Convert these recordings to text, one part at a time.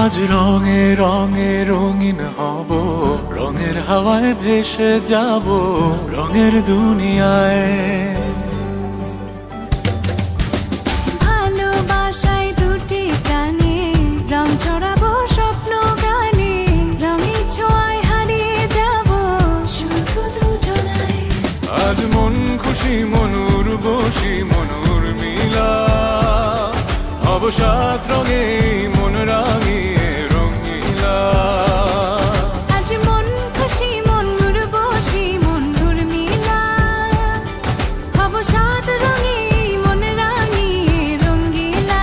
আজ রঙে রঙে রঙিন হব, রঙের হাওয়ায় ভেসে যাব রঙের দুনিয়ায়। ভালোবাসায় দুটি প্রাণে রং ছড়াবো স্বপ্ন গানে, রঙের ছোঁয়ায় হারিয়ে যাব শুধু দুজনায়। আজ মন খুশি মনুর বসি মনুর মিলা, হব সাত রঙে মন রাঙিয়ে রঙিলা। আজ মন খুশি মনুর বসি মনুর মিলা, হব সাত রঙে মন রাঙিয়ে রঙ্গিলা।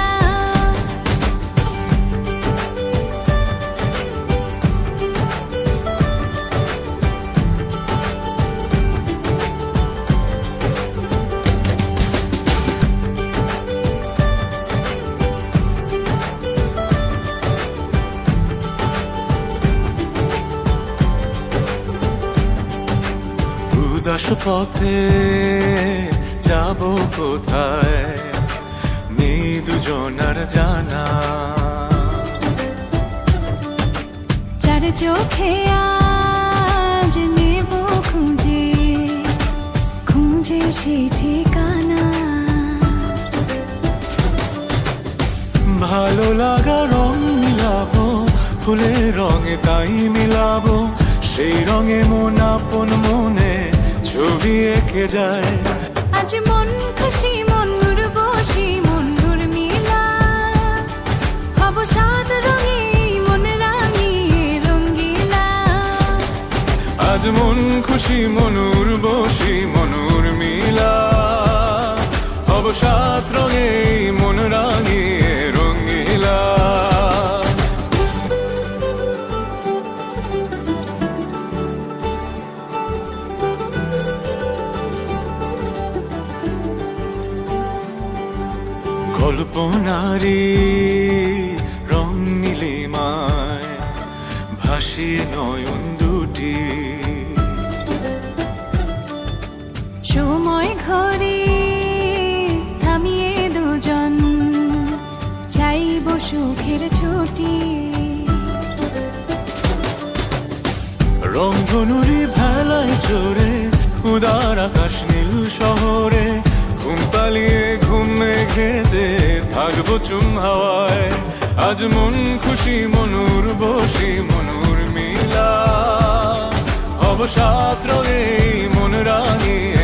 উদাস পথে যাব কোথায়, নেই দুজনার জানা। চার চোখে আজ নেব খুঁজে খুঁজে সে ঠিকানা। ভালো লাগা রং মিলাবো, ফুলের রঙে তাই মিলাবো, সেই রঙে মন আপন মনে ছবি এঁকে যায়। আজ মন খুশি মনুর বসি মনুর মিলা, হব সাত রঙে মন রাঙিয়ে রঙ্গিলা। আজ মন খুশি মনুর বসি মনুর মিলা, হব সাত রঙে মন রাঙিয়ে রঙিলা। কল্পনারি রং নীলিমায় ভাসিয়ে নয়ন দুটি, সময় ঘরে থামিয়ে দুজন চাইব সুখের ছুটি। রংধনুরি ভেলায় চড়ে উদার আকাশ নীল শহরে, ঘুম পালিয়ে ঘুম মেঘেতে থাকবো চুম হাওয়ায়। আজ মন খুশি মনুর বসি মনুর মিলা, হব সাত রঙে মন রাঙিয়ে